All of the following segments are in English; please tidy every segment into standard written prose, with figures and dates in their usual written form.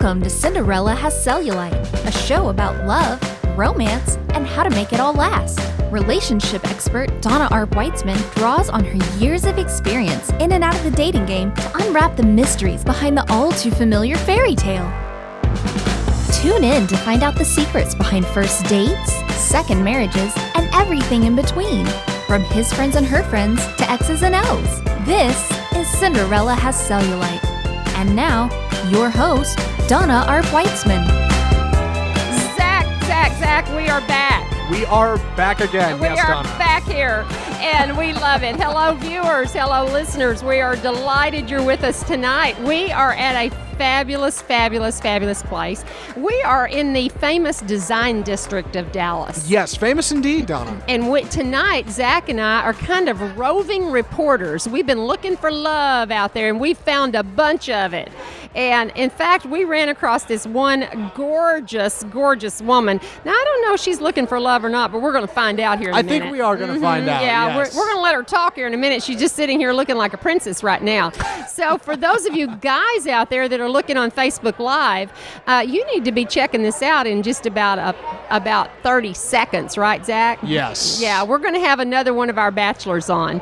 Welcome to Cinderella Has Cellulite, a show about love, romance, and how to make it all last. Relationship expert Donna Weitzman draws on her years of experience in and out of the dating game to unwrap the mysteries behind the all-too-familiar fairy tale. Tune in to find out the secrets behind first dates, second marriages, and everything in between. From his friends and her friends to X's and O's. This is Cinderella Has Cellulite. And now, your host, Donna Weitzman. Zach, we are back. We are back again. We yes, are Donna. back here, and we love it. Hello, viewers. Hello, listeners. We are delighted you're with us tonight. We are at a fabulous place. We are in the famous design district of Dallas. Yes, famous indeed, Donna. And tonight, Zach and I are kind of roving reporters. We've been looking for love out there, and we found a bunch of it. And in fact, we ran across this one gorgeous woman. Now, I don't know if she's looking for love or not, but we're going to find out here in a minute. I think we are going to find out. Yeah, yes. we're going to let her talk here in a minute. She's just sitting here looking like a princess right now. So for those of you guys out there that are looking on Facebook Live, you need to be checking this out in just about 30 seconds, right, Zach? Yes. Yeah, we're going to have another one of our bachelors on.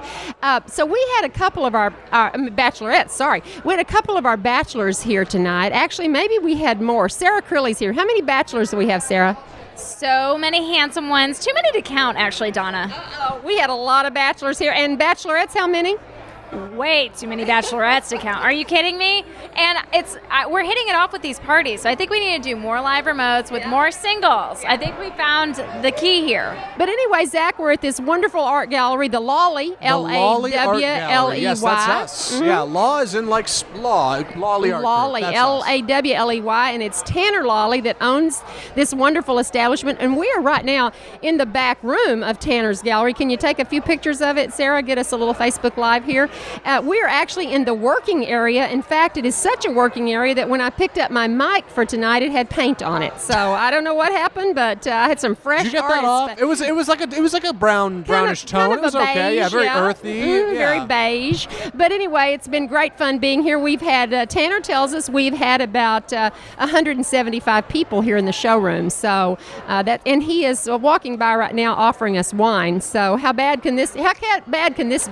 So we had a couple of our bachelorettes, sorry. We had a couple of our bachelors here tonight. Actually, maybe we had more. Sarah Crilly's here. How many bachelors do we have, Sarah? So many handsome ones. Too many to count, actually, Donna. We had a lot of bachelors here. And bachelorettes, how many? Way too many bachelorettes to count. Are you kidding me? And we're hitting it off with these parties. So I think we need to do more live remotes with more singles. I think we found the key here. But anyway, Zach, we're at this wonderful art gallery, the Lawley, Lawley Art Gallery. Yes, that's us. Mm-hmm. Yeah, law is in like law. Lawley Art Group. Lawley, That's Lawley, and it's Tanner Lawley that owns this wonderful establishment. And we are right now in the back room of Tanner's gallery. Can you take a few pictures of it, Sarah? Get us a little Facebook Live here. We are actually in the working area. In fact, it is such a working area that when I picked up my mic for tonight, it had paint on it. So I don't know what happened, but I had some fresh. Did you get that off? It was like a brownish tone. It was okay. Yeah, very earthy. Very beige. But anyway, it's been great fun being here. We've had Tanner tells us we've had about 175 people here in the showroom. So and he is walking by right now offering us wine. So how bad can this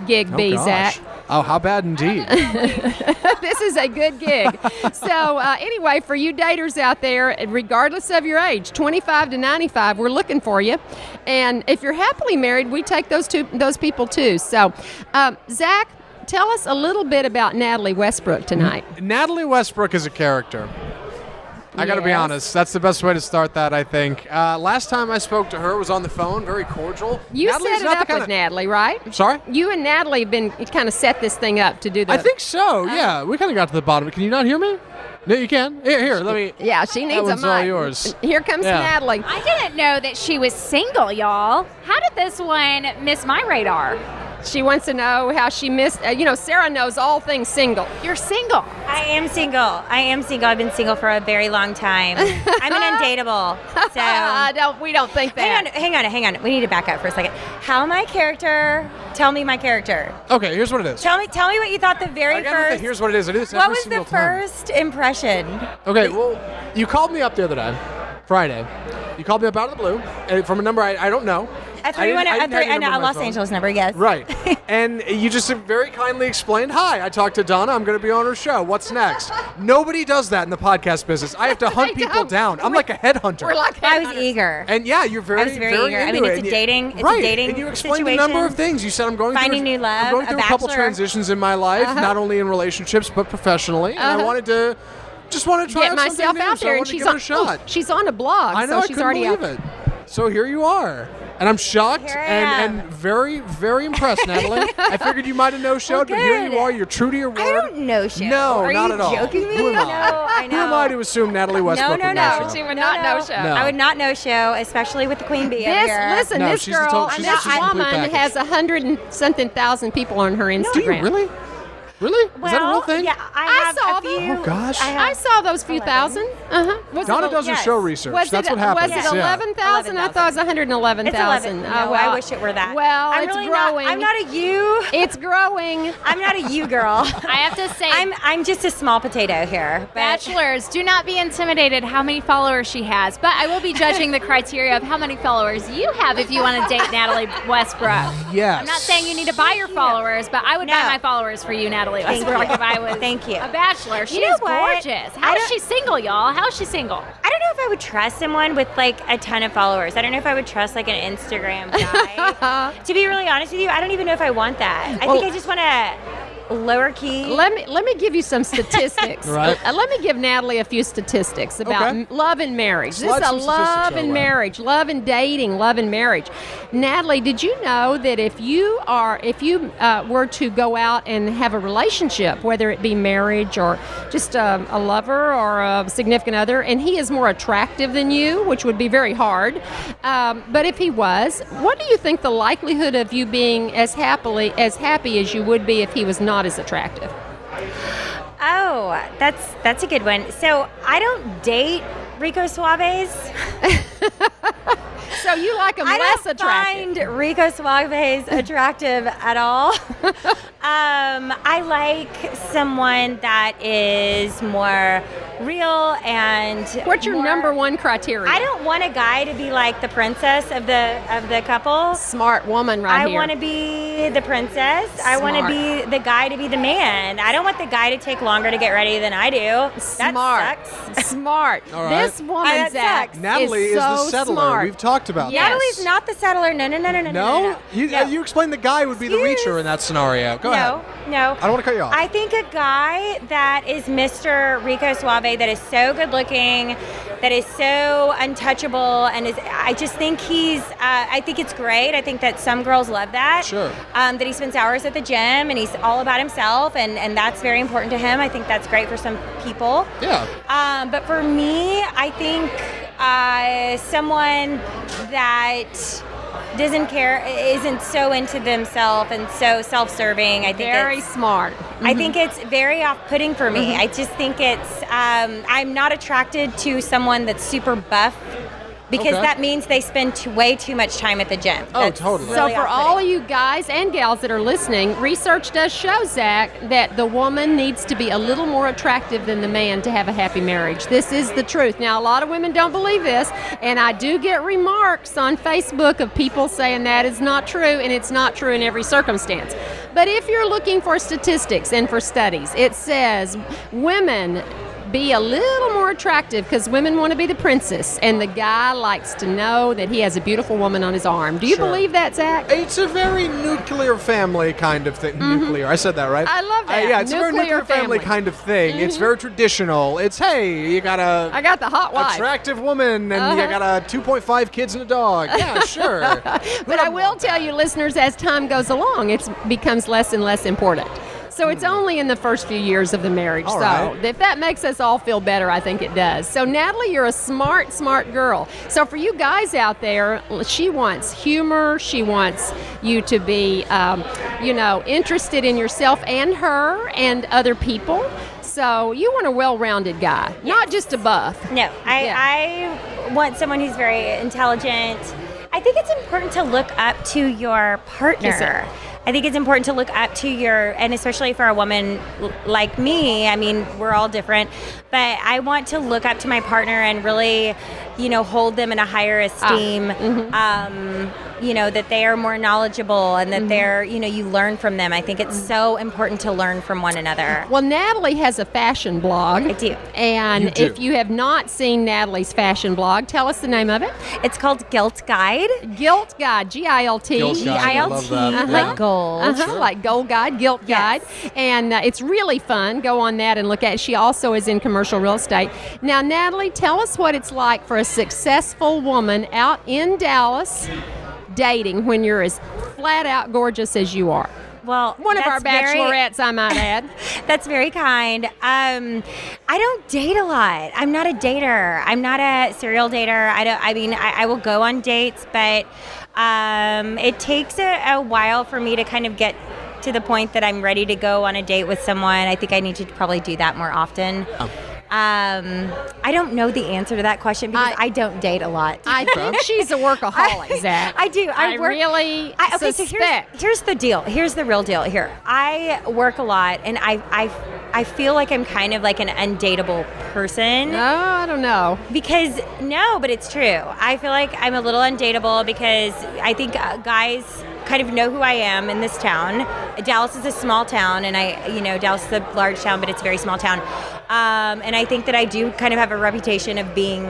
gig be, gosh. Zach? Oh, how bad indeed. This is a good gig. So anyway, for you daters out there, regardless of your age, 25 to 95, we're looking for you. And if you're happily married, we take those people too. So, Zach, tell us a little bit about Natalie Westbrook tonight. Natalie Westbrook is a character. I got to be honest. That's the best way to start that, I think. Last time I spoke to her was on the phone, very cordial. You Natalie's set it up with Natalie, right? Sorry? You and Natalie have been kind of set this thing up to do the... I think so, yeah. We kind of got to the bottom. Can you not hear me? No, you can. Here, let me... Yeah, she needs that one's a mic. all yours. Here comes Natalie. I didn't know that she was single, y'all. How did this one miss my radar? She wants to know how she missed... Sarah knows all things single. You're single. I am single. I've been single for a very long time. I'm an undateable. So we don't think that. Hang on. We need to back up for a second. Tell me my character. Okay, here's what it is. Tell me what you thought the very first. Here's what it is. I do this what every was single the time. first impression? Okay, well, you called me up the other day, Friday. You called me up out of the blue from a number I don't know. A Los Angeles number, yes. Right. And you just very kindly explained, hi, I talked to Donna. I'm going to be on her show. What's next? Nobody does that in the podcast business. I have to hunt people down. I'm like a headhunter. I was eager. And yeah, you're very, I was very eager. into it's a dating and you explained situation. a number of things. You said I'm going Finding new love, I'm going through a couple transitions in my life, not only in relationships but professionally. And I wanted to try get myself out there, and she's on a blog. I know, so she's already believe it. So here you are. And I'm shocked and very, very impressed, Natalie. I figured you might have no-showed, but here you are. You're true to your word. I don't no-show. No, Are not you at all. joking me? Who am I? No, I know. Who am I to assume Natalie Westbrook would no-show? She would not no-show. No. I would not no-show, especially with the Queen Bee over here. Listen, No, this she's girl, she's this a complete woman package. has 100 and something thousand people on her Instagram. Do you really? Really? Well, Is that a real thing? Yeah, I saw have a them. few. Oh, gosh. I saw those few 11. thousand. Was Donna it, does her yes. show research. was That's it, what happens. Was it 11,000? I thought it was 111,000. It's 11. No, I wish it were that. Well, I'm it's really growing. I'm not a you. It's growing. I'm not a you girl. I have to say, I'm just a small potato here. But bachelors, do not be intimidated how many followers she has. But I will be judging the criteria of how many followers you have if you want to date Natalie Westbrook. Yes. I'm not saying you need to buy your followers, but I would buy No. my followers for you, Natalie Thank Westbrook, you. if I was Thank you. a bachelor. She You know is what? gorgeous. How is she single, y'all? How is she single? I don't know if I would trust someone with like a ton of followers. I don't know if I would trust like an Instagram guy. To be really honest with you, I don't even know if I want that. I think I just want a lower key. Let me give you some statistics. Right. Let me give Natalie a few statistics about Okay. love and marriage. Slide This is a some statistics love our and way. marriage, love and dating, love and marriage. Natalie, did you know that if you were to go out and have a relationship, whether it be marriage or just a lover or a significant other, and he is more attractive than you, which would be very hard, but if he was, what do you think the likelihood of you being as happy as you would be if he was not as attractive? Oh, that's a good one. So I don't date Rico Suaves. So you like him I less don't attractive? find Rico Suaves attractive at all. I like someone that is more real and What's your more- number one criteria? I don't want a guy to be like the princess of the couple. Smart woman right I here. want to be the princess. I want to Smart. be the guy to be the man. I don't want the guy to take longer to get ready than I do. Smart. That sucks. Smart. All right. This woman, That Zach, sucks. Natalie is so the settler. smart. We've talked about Yes. Natalie's not the settler. No. No? You explained the guy would be the Excuse- reacher in that scenario. Go ahead. No. I don't want to cut you off. I think a guy that is Mr. Rico Suave, that is so good looking, that is so untouchable, and I just think I think it's great. I think that some girls love that. Sure. That he spends hours at the gym and he's all about himself, and that's very important to him. I think that's great for some people. Yeah. But for me, I think someone that doesn't care, isn't so into themselves and so self-serving. I think Very it's, smart. I think it's very off-putting for me. I just think it's I'm not attracted to someone that's super buff, because Okay. that means they spend way too much time at the gym. Oh, That's totally. So really for off-putting. all of you guys and gals that are listening, research does show, Zach, that the woman needs to be a little more attractive than the man to have a happy marriage. This is the truth. Now, a lot of women don't believe this, and I do get remarks on Facebook of people saying that is not true, and it's not true in every circumstance. But if you're looking for statistics and for studies, it says women be a little more attractive because women want to be the princess, and the guy likes to know that he has a beautiful woman on his arm. Do you Sure. believe that, Zach? It's a very nuclear family kind of thing. Nuclear. I said that right? I love that. Yeah, it's a very Nuclear nuclear family family. kind of thing. It's very traditional. It's, hey, you got I got the hot wife. attractive woman and you got a 2.5 kids and a dog. Yeah, sure. But I will tell you, listeners, as time goes along, it becomes less and less important. So it's only in the first few years of the marriage. All so right. if that makes us all feel better, I think it does. So Natalie, you're a smart girl. So for you guys out there, she wants humor. She wants you to be, interested in yourself and her and other people. So you want a well-rounded guy, not just a buff. No, I want someone who's very intelligent. I think it's important to look up to your partner. I think it's important to look up to and especially for a woman like me, I mean, we're all different, but I want to look up to my partner and really, hold them in a higher esteem, that they are more knowledgeable and that they're, you learn from them. I think it's so important to learn from one another. Well, Natalie has a fashion blog. I do. And You do. if you have not seen Natalie's fashion blog, tell us the name of it. It's called Guilt Guide. Guilt Guide, G-I-L-T. Guilt Guide, I love that. Like gold. Like Gold Guide, Guilt Yes. Guide. And it's really fun. Go on that and look at it. She also is in commercial real estate. Now, Natalie, tell us what it's like for a successful woman out in Dallas dating when you're as flat out gorgeous as you are. Well, One of our that's bachelorettes, I might add. That's very kind. I don't date a lot. I'm not a dater. I'm not a serial dater. I will go on dates, but it takes a while for me to kind of get to the point that I'm ready to go on a date with someone, I think I need to probably do that more often. Oh. I don't know the answer to that question because I don't date a lot. I think she's a workaholic, Zach. I do. I really suspect. So here's the deal. Here's the real deal here. I work a lot, and I feel like I'm kind of like an undateable person. No, I don't know. But it's true. I feel like I'm a little undateable because I think guys kind of know who I am in this town. Dallas is a small town, and Dallas is a large town, but it's a very small town. And I think that I do kind of have a reputation of being,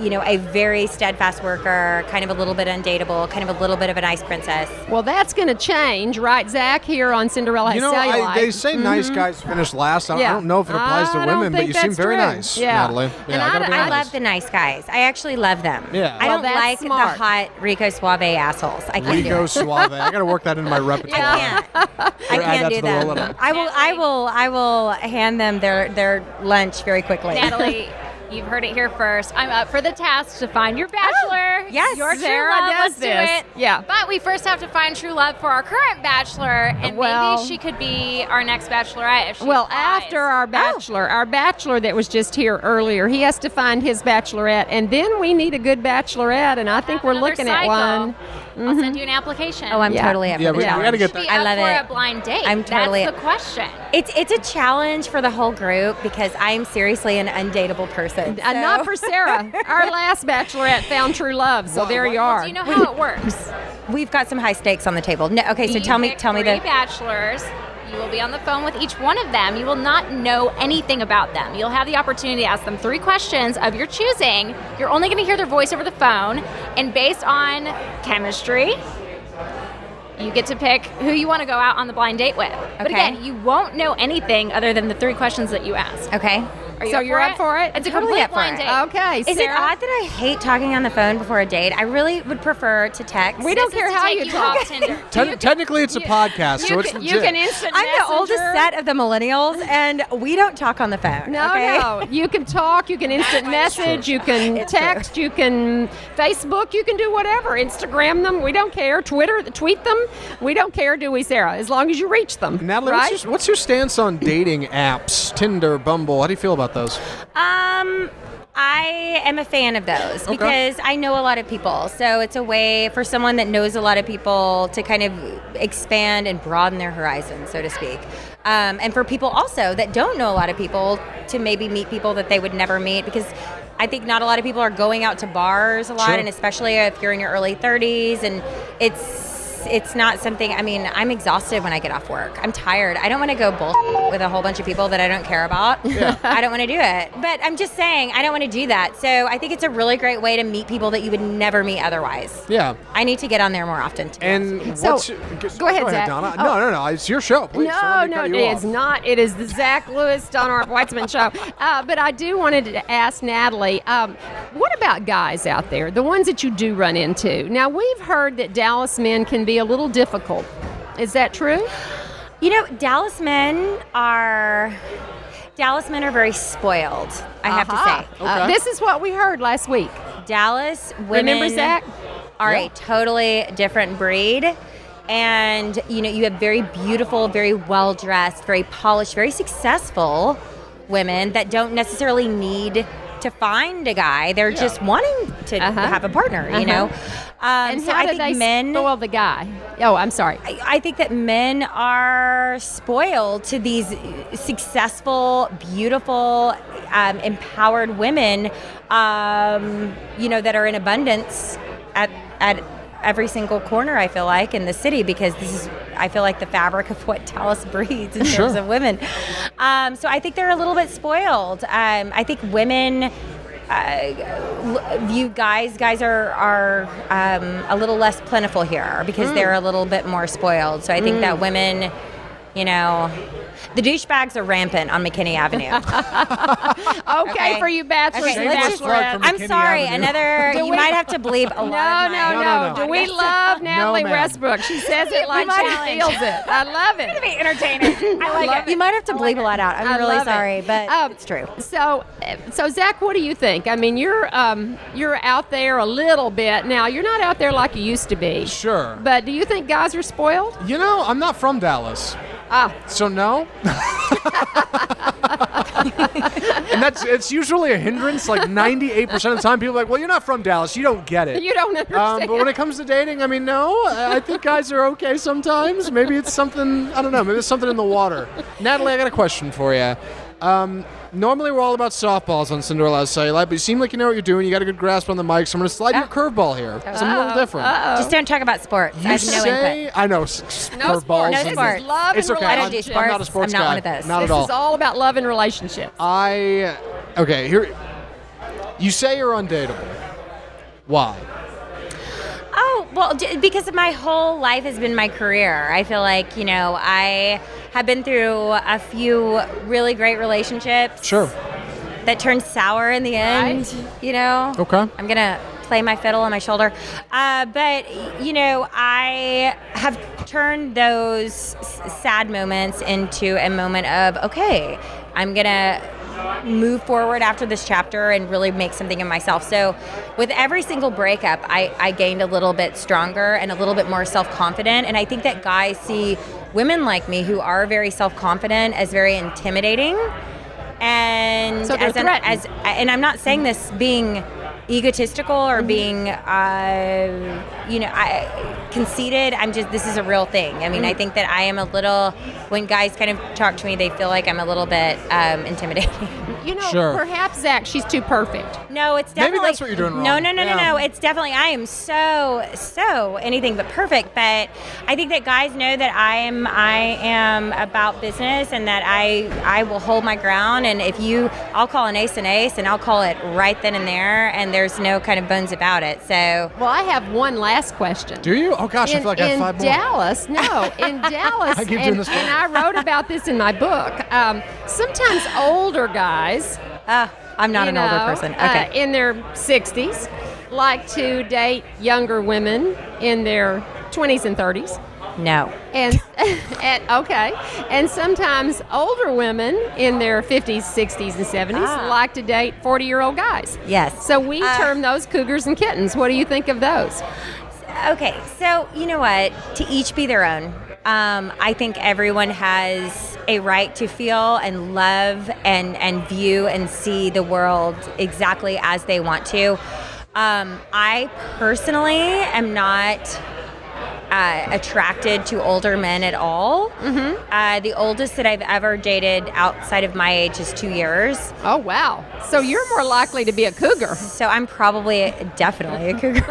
a very steadfast worker, kind of a little bit undateable, kind of a little bit of a nice princess. Well, that's going to change, right, Zach, here on Cinderella has Cellulite. They say nice guys finish last. I don't know if it applies to women, but you seem very nice, Natalie. Yeah, and I love the nice guys. I actually love them. Yeah. I don't like smart. the hot Rico Suave assholes. I can't do Rico it. Suave. I got to work that into my repertoire. I can't do that. I will hand them their lunch very quickly. Natalie, you've heard it here first. I'm up for the task to find your bachelor. Yes, your Sarah true love. does Let's this. do it. Yeah. But we first have to find true love for our current bachelor, and maybe she could be our next bachelorette if she applies. After our bachelor that was just here earlier, he has to find his bachelorette, and then we need a good bachelorette, and I think we're Another looking at cycle. one. I'll send you an application. Oh, I'm totally up for the we got to get Be that. I up love for it. a blind date. I'm totally- That's the question. It's a challenge for the whole group because I'm seriously an undateable person. Not for Sarah. Our last bachelorette found true love, so there you are. Do you know how it works? We've got some high stakes on the table. No, okay, so You tell me pick the three bachelors. You will be on the phone with each one of them. You will not know anything about them. You'll have the opportunity to ask them 3 questions of your choosing. You're only going to hear their voice over the phone, and based on chemistry, you get to pick who you want to go out on the blind date with. But Okay. again, you won't know anything other than the 3 questions that you ask. Okay. Are you So up you're for up for it? It's a Totally complete up for blind it. date. Okay, Is it Sarah. odd that I hate talking on the phone before a date? I really would prefer to text. We don't This is care to how take you you talk. off Tinder. Technically, it's a podcast, so it's You can legit. instant I'm the oldest messenger. set of the millennials, and we don't talk on the phone. No, okay? no. You can talk, you can instant message, you can It's true. text, you can Facebook, you can do whatever. Instagram them. We don't care. Tweet them. We don't care, do we, Sarah? As long as you reach them. Natalie, right? what's your stance on dating apps? Tinder, Bumble. How do you feel about those? I am a fan of those Okay. because I know a lot of people. So it's a way for someone that knows a lot of people to kind of expand and broaden their horizon, so to speak. And for people also that don't know a lot of people to maybe meet people that they would never meet, because I think not a lot of people are going out to bars a lot, Sure. and especially if you're in your early 30s, and it's not something, I'm exhausted when I get off work. I'm tired. I don't want to go bullshit with a whole bunch of people that I don't care about. I don't want to do it. But I'm just saying, I don't want to do that. So I think it's a really great way to meet people that you would never meet otherwise. Yeah. I need to get on there more often. To be honest with you. And So, what's go ahead, Zach. Donna. Oh. No. It's your show. Please. No, Don't let me cut it you is off. not. It is the Zach Lewis, Donna Art Weitzman show. But I do wanted to ask Natalie, what about guys out there, the ones that you do run into? Now, we've heard that Dallas men can be a little difficult. Is that true? Dallas men are very spoiled, I have to say. Okay. This is what we heard last week. Dallas women Remember, Zach? are Yeah. a totally different breed. And, you have very beautiful, very well-dressed, very polished, very successful women that don't necessarily need to find a guy. They're just wanting to have a partner, you know? And so how I do think they spoil the guy? Oh, I'm sorry. I think that men are spoiled to these successful, beautiful, empowered women, that are in abundance at every single corner, I feel like, in the city, because this is, I feel like, the fabric of what Dallas breeds in terms of women. So I think they're a little bit spoiled. I think women view guys are a little less plentiful here because they're a little bit more spoiled. So I think that women you know, the douchebags are rampant on McKinney Avenue. Okay, for you bachelors Okay, and let's just bachelorettes. from I'm McKinney sorry, Avenue. you might have to bleep a lot. No. No. Do we love Natalie ma'am. Westbrook? She says it like she challenge. feels it. I love it. Be entertaining. I like it. You might have to bleep a lot out. I I'm really love it. sorry, but it's true. So Zach, what do you think? I mean, you're out there a little bit now. You're not out there like you used to be. Sure. But do you think guys are spoiled? You know, I'm not from Dallas. So no. And it's usually a hindrance. Like 98% of the time, people are like, well, you're not from Dallas. You don't get it. You don't understand. But when it comes to dating, I mean, no. I think guys are okay sometimes. Maybe it's something, I don't know. Maybe there's something in the water. Natalie, I got a question for you. Normally, we're all about softballs on Cinderella Cellulite, but you seem like you know what you're doing. You got a good grasp on the mic, so I'm going to slide you a curveball here. Something a little different. Just don't talk about sports. I You have no say, input. I know, No curveballs. sports. No This sports. is love It's and okay. I don't do relationships. I'm not a sports. sports I'm not guy. one of those. Not This at all. is all about love and relationships. Okay, here. You say you're undateable. Why? Oh, well, because my whole life has been my career. I feel like, you know, I have been through a few really great relationships. Sure. That turned sour in the end, you know? Okay. I'm going to play my fiddle on my shoulder. But, you know, I have turned those sad moments into a moment of, okay, I'm going to move forward after this chapter and really make something of myself. So with every single breakup, I gained a little bit stronger and a little bit more self-confident. And I think that guys see women like me who are very self-confident as very intimidating. And So they're threatened. and I'm not saying this being egotistical or being conceited. This is a real thing. I mean, I think that I am a little, when guys kind of talk to me, they feel like I'm a little bit intimidating. You know, Sure. perhaps, Zach, she's too perfect. No, it's definitely. Maybe that's what you're doing wrong. No. Yeah. It's definitely. I am so anything but perfect. But I think that guys know that I am about business and that I will hold my ground. And I'll call an ace, and I'll call it right then and there. And there's no kind of bones about it. So. Well, I have one last question. Do you? Oh gosh, I feel like I have 5 more. In Dallas, I keep doing this and I wrote about this in my book. Sometimes older guys, I'm not you an older know, person. Okay. in their 60s, like to date younger women in their 20s and 30s. No. And and sometimes older women in their 50s, 60s, and 70s like to date 40-year-old guys. Yes. So we term those cougars and kittens. What do you think of those? Okay, so you know what? To each be their own. I think everyone has a right to feel and love and view and see the world exactly as they want to. I personally am not attracted to older men at all. Mm-hmm. The oldest that I've ever dated outside of my age is 2 years. Oh, wow. So you're more likely to be a cougar. So I'm probably definitely a cougar.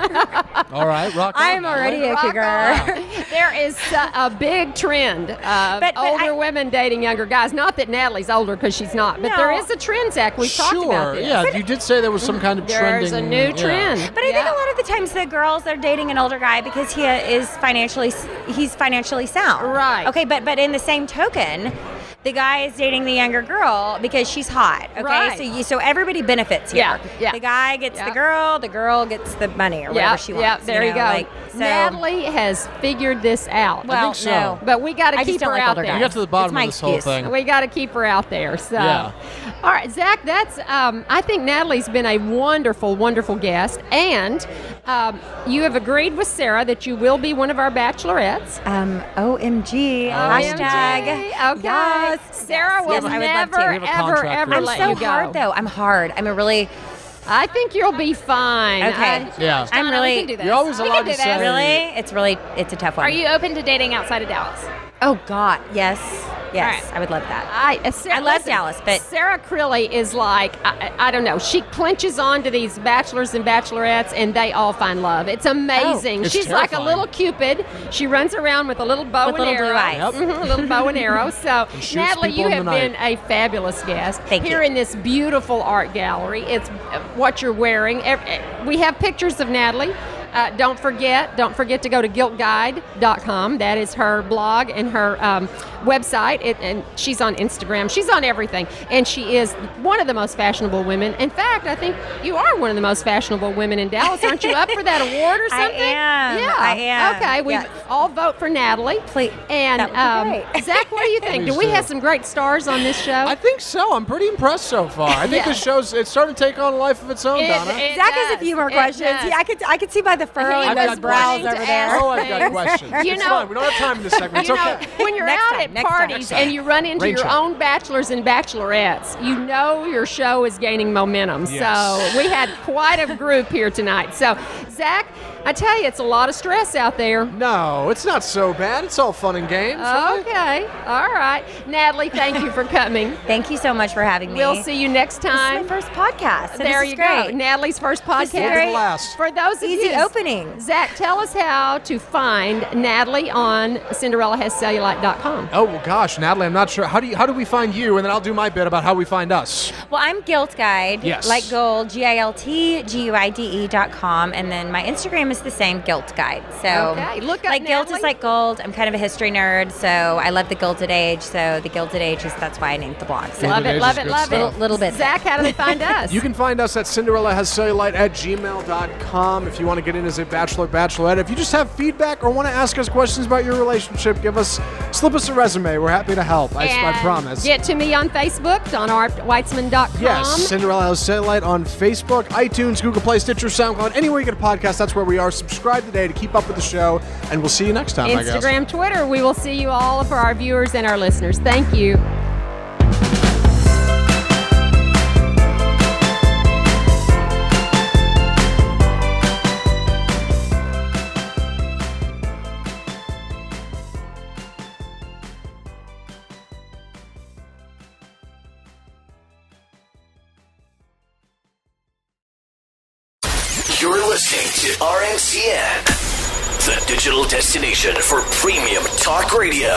All right, rock on. I'm already a cougar. There is a big trend of older women dating younger guys. Not that Natalie's older, because she's not, but No. there is a trend, Zach. We've talked about this. Yeah, you did say there was some kind of trending. There's a new trend. But I think a lot of the times the girls are dating an older guy because he's financially sound. Right. Okay, but in the same token, the guy is dating the younger girl because she's hot. Okay, Right. so everybody benefits here. Yeah. The guy gets the girl gets the money or whatever she wants. Yeah, there you go. So, Natalie has figured this out. well, think so. no. But we got to I keep just don't her like out older there. guys. You got to the bottom It's my of this whole excuse. thing. We got to keep her out there. So, Yeah. All right, Zach, that's. I think Natalie's been a wonderful, wonderful guest, and you have agreed with Sarah that you will be one of our bachelorettes. OMG. Hashtag. Okay. Yes. Sarah will Yes, I would love to. never, We have a ever, contract ever for I'm let so you go. hard though. I'm hard. I'm a really I think you'll be fine. okay. Yeah. I'm Donna, really we can do this. You're always We allowed can to do this. say. It's a tough one. Are you open to dating outside of Dallas? Oh God, yes. All right. I would love that. Sarah, I love listen, Dallas, but- Sarah Crilly is like, I don't know, she clinches on to these bachelors and bachelorettes, and they all find love. It's amazing. It's She's like a terrifying. little Cupid. She runs around with a little bow With and little blue arrow. eyes. Yep. Mhm, a little bow and arrow. So, shoots Natalie, people you in have the been night. a fabulous guest. Thank Here you. in this beautiful art gallery. It's what you're wearing. We have pictures of Natalie Don't forget to go to guiltguide.com. That is her blog and her website. And she's on Instagram. She's on everything. And she is one of the most fashionable women. In fact, I think you are one of the most fashionable women in Dallas. Aren't you up for that award or something? I am. Okay, we all vote for Natalie. Please. And That would be great. Zach, what do you think? Do we have some great stars on this show? I think so. I'm pretty impressed so far. I think the show's it's starting to take on a life of its own, Donna. Zach has a few more questions. I could see by the furrow in those brows over there. Oh, I've got questions. It's fine. We don't have time in this segment. It's okay. When you're out at parties and you run into your own bachelors and bachelorettes, you know your show is gaining momentum. Yes. So we had quite a group here tonight. So, Zach, I tell you, it's a lot of stress out there. No, it's not so bad. It's all fun and games. Right? Okay. All right. Natalie, thank you for coming. Thank you so much for having me. We'll see you next time. This is my first podcast. So there this is you great. go. Natalie's first podcast. great. Last. For those of Easy you, opening. Zach, tell us how to find Natalie on CinderellaHasCellulite.com. Oh well, gosh, Natalie, I'm not sure. How do we find you? And then I'll do my bit about how we find us. Well, I'm Guilt Guide, Yes. like gold, GILTGUIDE.com, and then my Instagram is the same, Guilt Guide. So, Okay, look up like guilt Natalie. is like gold. I'm kind of a history nerd, so I love the Gilded Age. So the Gilded Age that's why I named the blog. So Love Gilded it, Age love is it, good love stuff. it. Little bit. Zach, how do they find us? You can find us at CinderellaHasCellulite@gmail.com if you want to get in as a bachelor, bachelorette. If you just have feedback or want to ask us questions about your relationship, slip us a resume. We're happy to help. I And promise. Get to me on Facebook, DonnaArtWeitzman.com. Yes, Cinderella Has Cellulite on Facebook, iTunes, Google Play, Stitcher, SoundCloud, anywhere you get a podcast, that's where we are. Subscribe today to keep up with the show, and we'll see you next time, I guess. Instagram, Twitter. We will see you all for our viewers and our listeners. Thank you. You're listening to RNCN, the digital destination for premium talk radio.